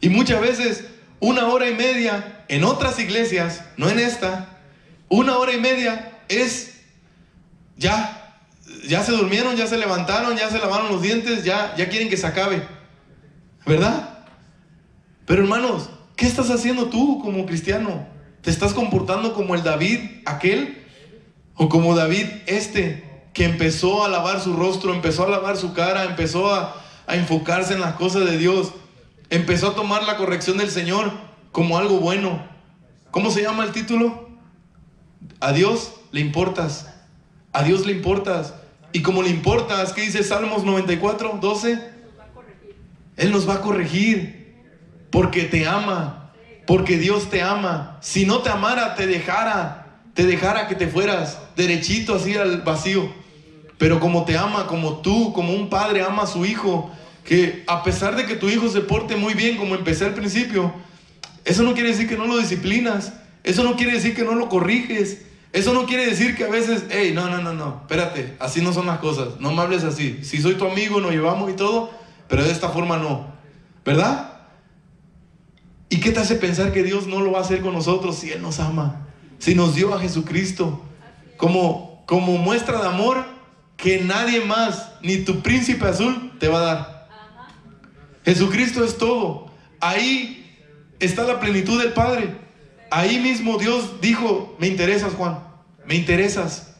Y muchas veces 1 hora y media en otras iglesias, no en esta, 1 hora y media es ya se durmieron, ya se levantaron, ya se lavaron los dientes, ya quieren que se acabe, ¿verdad? Pero hermanos, ¿qué estás haciendo tú como cristiano? ¿Te estás comportando como el David aquel? ¿O como David que empezó a lavar su rostro, empezó a lavar su cara, empezó a enfocarse en las cosas de Dios, empezó a tomar la corrección del Señor como algo bueno? ¿Cómo se llama el título? A Dios le importas. A Dios le importas. Y como le importas, ¿qué dice Salmos 94:12? Él nos va a corregir. porque te ama, porque Dios te ama. Si no te amara, te dejara que te fueras derechito así al vacío. Pero como te ama, como tú, como un padre ama a su hijo, que a pesar de que tu hijo se porte muy bien, como empecé al principio, eso no quiere decir que no lo disciplinas, eso no quiere decir que no lo corriges, eso no quiere decir que a veces, hey, no, espérate, así no son las cosas, no me hables así. Si soy tu amigo, nos llevamos y todo, pero de esta forma no, ¿verdad? ¿Y qué te hace pensar que Dios no lo va a hacer con nosotros si Él nos ama? Si nos dio a Jesucristo como muestra de amor que nadie más, ni tu príncipe azul, te va a dar. Jesucristo es todo. Ahí está la plenitud del Padre. Ahí mismo Dios dijo, me interesas, Juan, me interesas.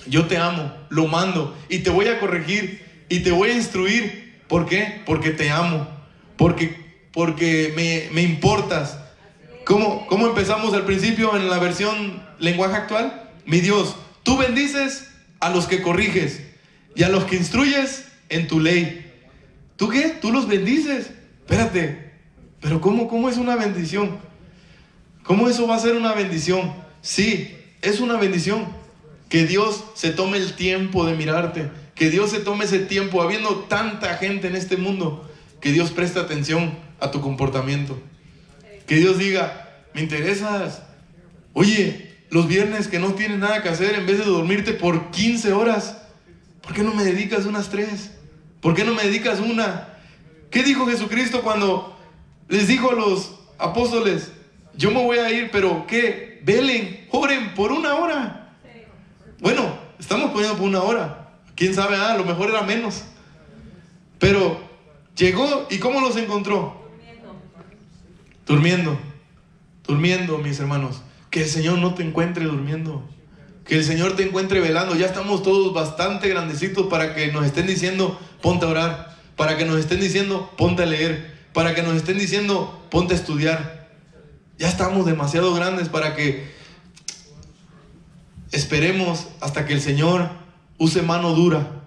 Yo te amo, lo mando y te voy a corregir y te voy a instruir. ¿Por qué? Porque te amo, porque me importas. ¿Cómo empezamos al principio en la versión lenguaje actual? Mi Dios, tú bendices a los que corriges y a los que instruyes en tu ley. ¿Tú qué? Tú los bendices. Espérate, pero ¿cómo es una bendición? ¿Cómo eso va a ser una bendición? Sí, es una bendición que Dios se tome el tiempo de mirarte, que Dios se tome ese tiempo, habiendo tanta gente en este mundo, que Dios preste atención a tu comportamiento, que Dios diga, me interesas. Oye, los viernes que no tienes nada que hacer, en vez de dormirte por 15 horas, ¿por qué no me dedicas unas 3? ¿Por qué no me dedicas una? ¿Qué dijo Jesucristo cuando les dijo a los apóstoles, yo me voy a ir, pero ¿qué? Velen, oren por 1 hora. Bueno, estamos poniendo por 1 hora. ¿Quién sabe? A lo mejor era menos. Pero llegó y ¿cómo los encontró? Durmiendo, mis hermanos. Que el Señor no te encuentre durmiendo, que el Señor te encuentre velando. Ya estamos todos bastante grandecitos para que nos estén diciendo ponte a orar, para que nos estén diciendo ponte a leer, para que nos estén diciendo ponte a estudiar. Ya estamos demasiado grandes para que esperemos hasta que el Señor use mano dura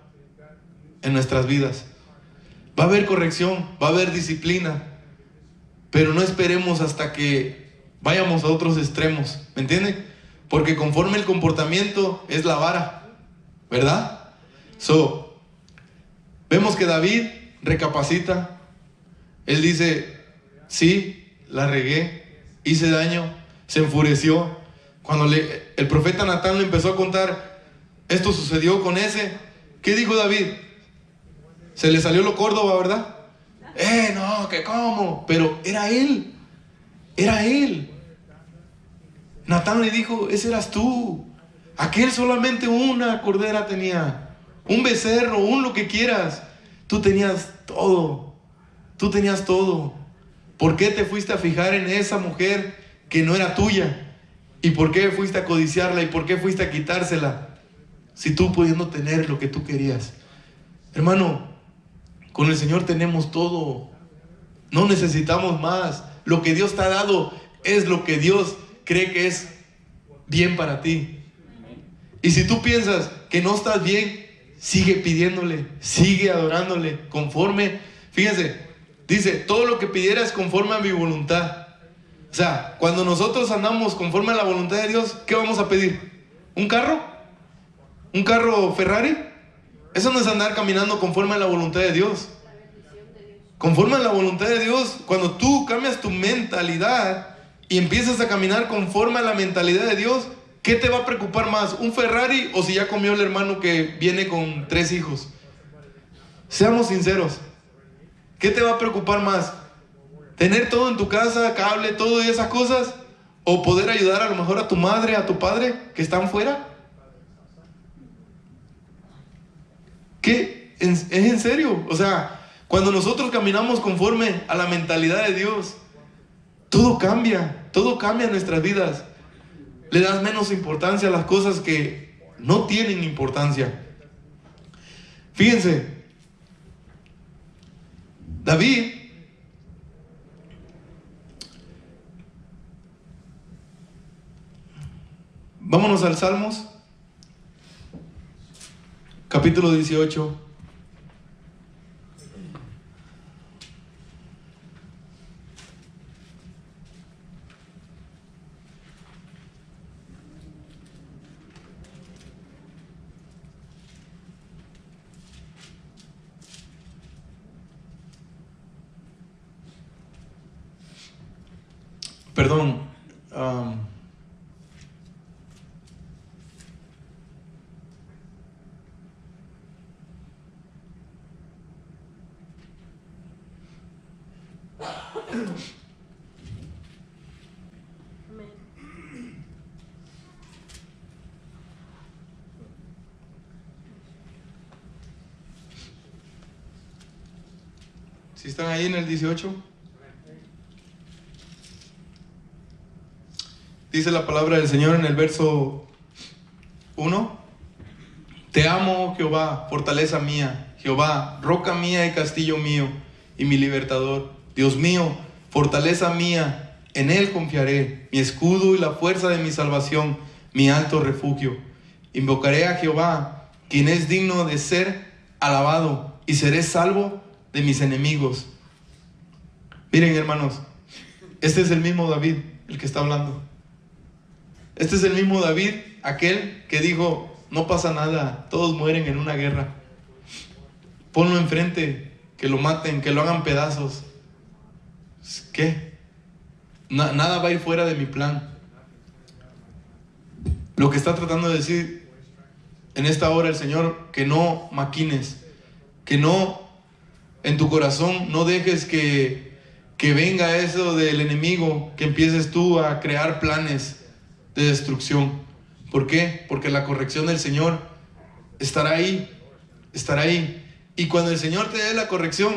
en nuestras vidas. Va a haber corrección, va a haber disciplina, pero no esperemos hasta que vayamos a otros extremos, ¿me entienden? Porque conforme el comportamiento es la vara, ¿verdad? Vemos que David recapacita. Él dice, sí, la regué, hice daño, se enfureció. Cuando el profeta Natán le empezó a contar, esto sucedió con ese, ¿qué dijo David? Se le salió lo Córdoba, ¿verdad? No, que cómo, pero era él. Natán le dijo, ese eras tú. Aquel solamente una cordera tenía, un becerro, lo que quieras. Tú tenías todo. ¿Por qué te fuiste a fijar en esa mujer que no era tuya? ¿Y por qué fuiste a codiciarla? ¿Y por qué fuiste a quitársela? Si tú pudiendo tener lo que tú querías. Hermano, con el Señor tenemos todo. No necesitamos más. Lo que Dios te ha dado es lo que Dios cree que es bien para ti. Y si tú piensas que no estás bien, sigue pidiéndole, sigue adorándole conforme. Fíjense, dice, todo lo que pidieras conforme a mi voluntad. O sea, cuando nosotros andamos conforme a la voluntad de Dios, ¿qué vamos a pedir? ¿Un carro? ¿Un carro Ferrari? Eso no es andar caminando conforme a la voluntad de Dios. Conforme a la voluntad de Dios, cuando tú cambias tu mentalidad y empiezas a caminar conforme a la mentalidad de Dios, ¿qué te va a preocupar más? ¿Un Ferrari o si ya comió el hermano que viene con 3 hijos? Seamos sinceros. ¿Qué te va a preocupar más? ¿Tener todo en tu casa, cable, todo y esas cosas? ¿O poder ayudar a lo mejor a tu madre, a tu padre que están fuera? ¿Qué? ¿Es en serio? O sea, cuando nosotros caminamos conforme a la mentalidad de Dios, todo cambia en nuestras vidas. Le das menos importancia a las cosas que no tienen importancia. Fíjense, David vámonos al Salmos capítulo 18. Perdón. ¿Sí están ahí en el 18? Dice la palabra del Señor en el verso 1. Te amo, oh Jehová, fortaleza mía, Jehová, roca mía y castillo mío, y mi libertador. Dios mío, fortaleza mía, en Él confiaré, mi escudo y la fuerza de mi salvación, mi alto refugio. Invocaré a Jehová, quien es digno de ser alabado, y seré salvo de mis enemigos. Miren, hermanos, este es el mismo David, el que está hablando. Este es el mismo David, aquel que dijo: no pasa nada, todos mueren en una guerra. Ponlo enfrente, que lo maten, que lo hagan pedazos. ¿Qué? Nada va a ir fuera de mi plan. Lo que está tratando de decir en esta hora el Señor, que no maquines, que no, en tu corazón, no dejes que venga eso del enemigo, que empieces tú a crear planes de destrucción. ¿Por qué? Porque la corrección del Señor estará ahí, estará ahí. Y cuando el Señor te dé la corrección,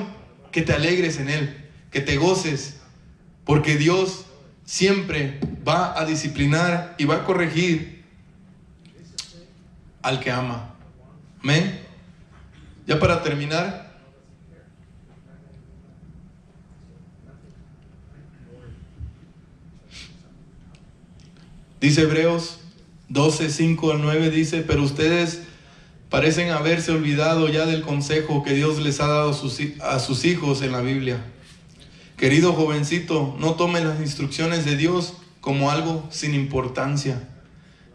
que te alegres en Él, que te goces, porque Dios siempre va a disciplinar y va a corregir al que ama. Amén. Ya para terminar, dice Hebreos 12, 5 al 9, dice: pero ustedes parecen haberse olvidado ya del consejo que Dios les ha dado a sus hijos en la Biblia. Querido jovencito, no tomes las instrucciones de Dios como algo sin importancia,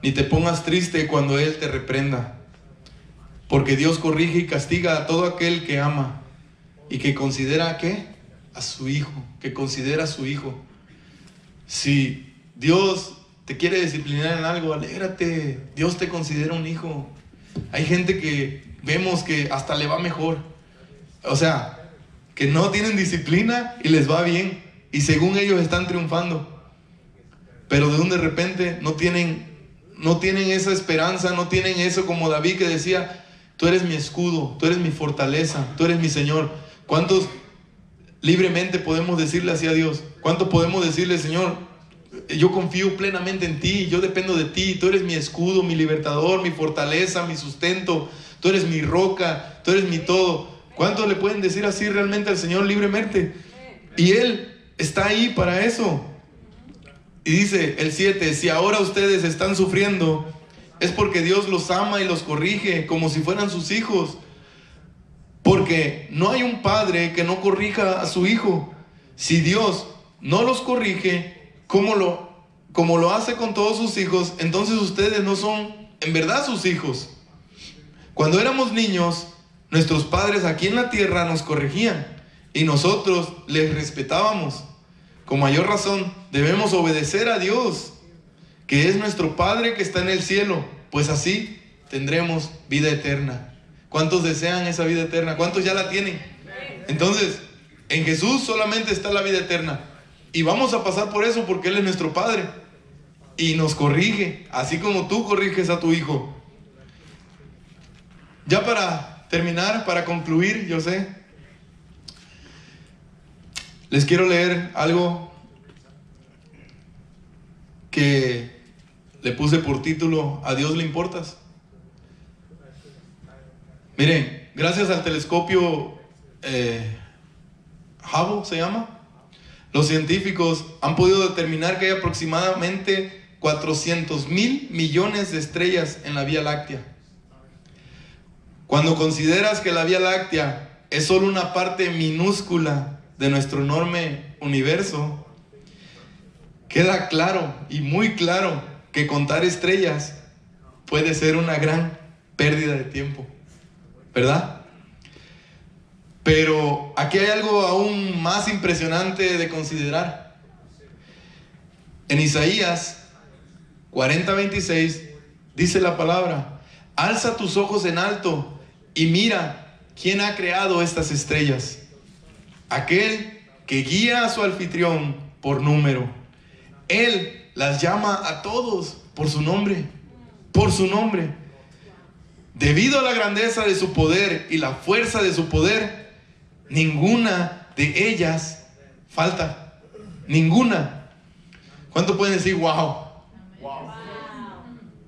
ni te pongas triste cuando Él te reprenda, porque Dios corrige y castiga a todo aquel que ama y que considera ¿qué? A su hijo, que considera a su hijo. Si Dios te quiere disciplinar en algo, alégrate, Dios te considera un hijo. Hay gente que vemos que hasta le va mejor, o sea, que no tienen disciplina y les va bien, y según ellos están triunfando, pero de repente no tienen esa esperanza, no tienen eso, como David, que decía: tú eres mi escudo, tú eres mi fortaleza, tú eres mi Señor. ¿Cuántos libremente podemos decirle así a Dios? ¿Cuántos podemos decirle: Señor, yo confío plenamente en ti, yo dependo de ti, tú eres mi escudo, mi libertador, mi fortaleza, mi sustento, tú eres mi roca, tú eres mi todo? ¿Cuántos le pueden decir así realmente al Señor libremente? Y Él está ahí para eso. Y dice el 7: si ahora ustedes están sufriendo, es porque Dios los ama y los corrige como si fueran sus hijos. Porque no hay un padre que no corrija a su hijo. Si Dios no los corrige como lo hace con todos sus hijos, entonces ustedes no son en verdad sus hijos. Cuando éramos niños, nuestros padres aquí en la tierra nos corregían y nosotros les respetábamos. Con mayor razón debemos obedecer a Dios, que es nuestro Padre que está en el cielo, pues así tendremos vida eterna. ¿Cuántos desean esa vida eterna? ¿Cuántos ya la tienen? Entonces, en Jesús solamente está la vida eterna, y vamos a pasar por eso porque Él es nuestro Padre y nos corrige, así como tú corriges a tu hijo. Ya para terminar, para concluir, yo sé, les quiero leer algo que le puse por título: ¿a Dios le importas? Miren, gracias al telescopio Hubble se llama, los científicos han podido determinar que hay aproximadamente 400,000 millones de estrellas en la Vía Láctea. Cuando consideras que la Vía Láctea es solo una parte minúscula de nuestro enorme universo, queda claro y muy claro que contar estrellas puede ser una gran pérdida de tiempo, ¿verdad? Pero aquí hay algo aún más impresionante de considerar. En Isaías 40:26 dice la palabra: alza tus ojos en alto y mira quién ha creado estas estrellas. Aquel que guía a su anfitrión por número. Él las llama a todos por su nombre. Por su nombre. Debido a la grandeza de su poder y la fuerza de su poder, ninguna de ellas falta. Ninguna. ¿Cuánto pueden decir wow?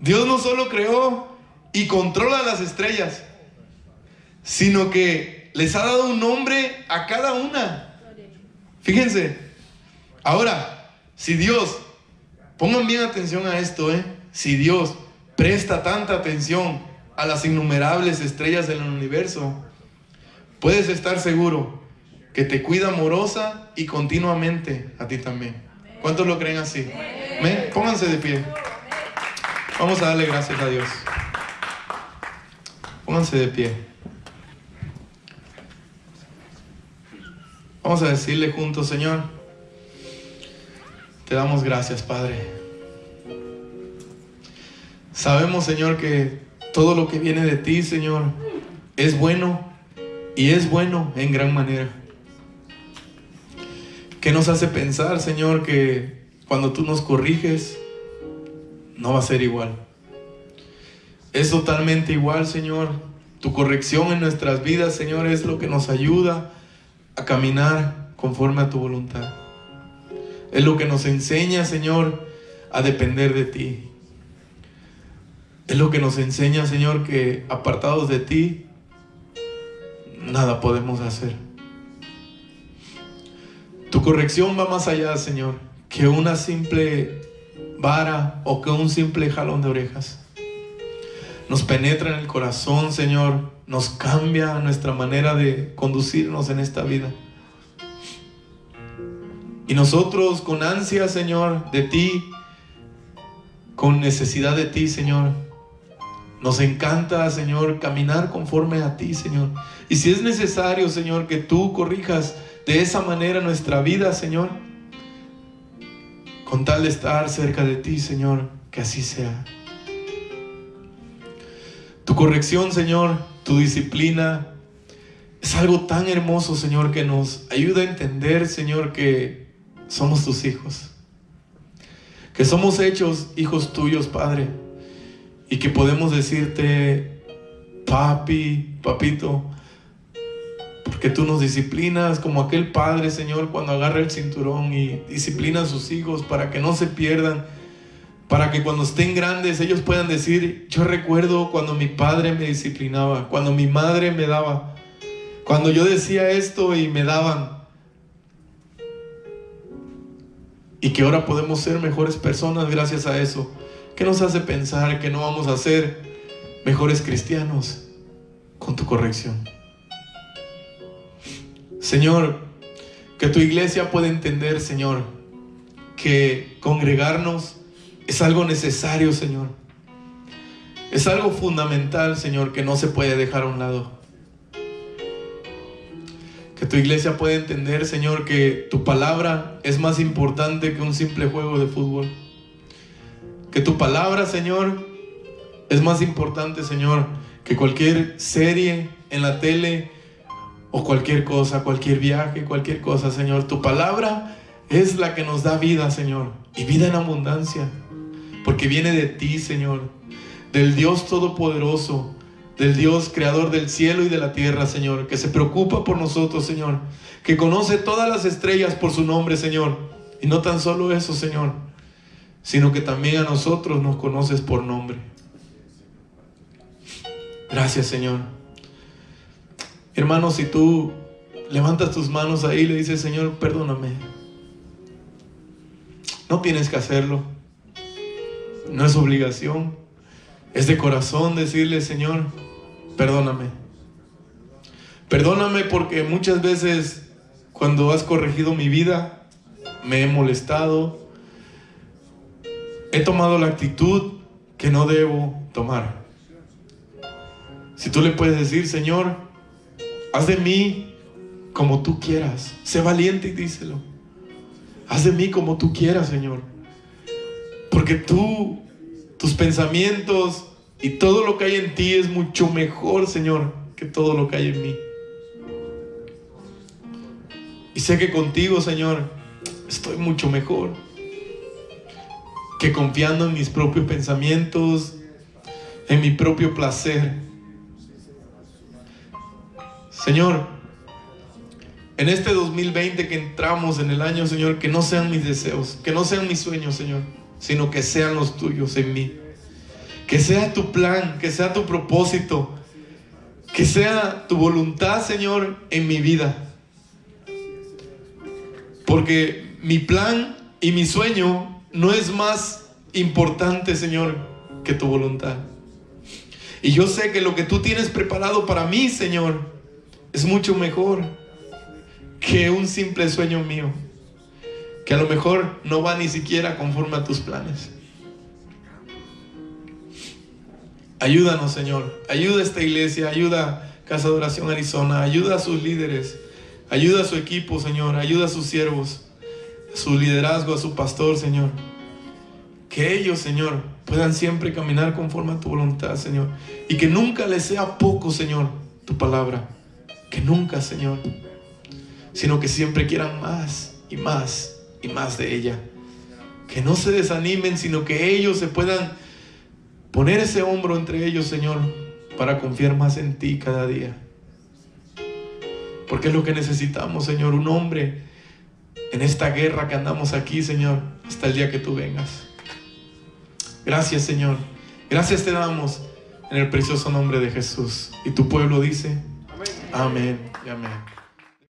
Dios no solo creó y controla las estrellas, sino que les ha dado un nombre a cada una. Fíjense. Ahora, si Dios, pongan bien atención a esto, si Dios presta tanta atención a las innumerables estrellas del universo, puedes estar seguro que te cuida amorosa y continuamente a ti también. ¿Cuántos lo creen así? ¿Amén? Pónganse de pie. Vamos a darle gracias a Dios. Pónganse de pie. Vamos a decirle juntos: Señor, te damos gracias, Padre. Sabemos, Señor, que todo lo que viene de ti, Señor, es bueno, y es bueno en gran manera. ¿Qué nos hace pensar, Señor, que cuando tú nos corriges no va a ser igual? Es totalmente igual, Señor. Tu corrección en nuestras vidas, Señor, es lo que nos ayuda a caminar conforme a tu voluntad. Es lo que nos enseña, Señor, a depender de ti. Es lo que nos enseña, Señor, que apartados de ti nada podemos hacer. Tu corrección va más allá, Señor, que una simple vara o que un simple jalón de orejas. Nos penetra en el corazón, Señor, nos cambia nuestra manera de conducirnos en esta vida. Y nosotros con ansia, Señor, de ti, con necesidad de ti, Señor, nos encanta, Señor, caminar conforme a ti, Señor. Y si es necesario, Señor, que tú corrijas de esa manera nuestra vida, Señor, con tal de estar cerca de ti, Señor, que así sea. Tu corrección, Señor, tu disciplina, es algo tan hermoso, Señor, que nos ayuda a entender, Señor, que somos tus hijos. Que somos hechos hijos tuyos, Padre. Y que podemos decirte, papi, papito, porque tú nos disciplinas como aquel padre, Señor, cuando agarra el cinturón y disciplina a sus hijos para que no se pierdan, para que cuando estén grandes ellos puedan decir: yo recuerdo cuando mi padre me disciplinaba, cuando mi madre me daba, cuando yo decía esto y me daban. Y que ahora podemos ser mejores personas gracias a eso. ¿Qué nos hace pensar que no vamos a ser mejores cristianos con tu corrección? Señor, que tu iglesia pueda entender, Señor, que congregarnos es algo necesario, Señor. Es algo fundamental, Señor, que no se puede dejar a un lado. Que tu iglesia pueda entender, Señor, que tu palabra es más importante que un simple juego de fútbol. Que tu palabra, Señor, es más importante, Señor, que cualquier serie en la tele o cualquier cosa, cualquier viaje, cualquier cosa, Señor. Tu palabra es la que nos da vida, Señor, y vida en abundancia, porque viene de ti, Señor, del Dios Todopoderoso, del Dios Creador del cielo y de la tierra, Señor, que se preocupa por nosotros, Señor, que conoce todas las estrellas por su nombre, Señor. Y no tan solo eso, Señor, sino que también a nosotros nos conoces por nombre. Gracias, Señor. Hermano, si tú levantas tus manos ahí y le dices: Señor, perdóname, no tienes que hacerlo, no es obligación, es de corazón decirle: Señor, perdóname. Perdóname porque muchas veces cuando has corregido mi vida me he molestado, he tomado la actitud que no debo tomar. Si tú le puedes decir: Señor, haz de mí como tú quieras. Sé valiente y díselo. Haz de mí como tú quieras, Señor. Porque tus pensamientos y todo lo que hay en ti es mucho mejor, Señor, que todo lo que hay en mí. Y sé que contigo, Señor, estoy mucho mejor que confiando en mis propios pensamientos, en mi propio placer. Señor, en este 2020 que entramos en el año, Señor, que no sean mis deseos, que no sean mis sueños, Señor, sino que sean los tuyos en mí. Que sea tu plan, que sea tu propósito, que sea tu voluntad, Señor, en mi vida. Porque mi plan y mi sueño no es más importante, Señor, que tu voluntad. Y yo sé que lo que tú tienes preparado para mí, Señor, es mucho mejor que un simple sueño mío, que a lo mejor no va ni siquiera conforme a tus planes. Ayúdanos, Señor. Ayuda a esta iglesia, ayuda a Casa de Oración Arizona, ayuda a sus líderes, ayuda a su equipo, Señor, ayuda a sus siervos, a su liderazgo, a su pastor, Señor. Que ellos, Señor, puedan siempre caminar conforme a tu voluntad, Señor. Y que nunca les sea poco, Señor, tu palabra. Que nunca, Señor, sino que siempre quieran más y más y más de ella. Que no se desanimen, sino que ellos se puedan poner ese hombro entre ellos, Señor, para confiar más en ti cada día. Porque es lo que necesitamos, Señor, un hombre en esta guerra que andamos aquí, Señor, hasta el día que tú vengas. Gracias, Señor. Gracias te damos en el precioso nombre de Jesús. Y tu pueblo dice: amén y amén.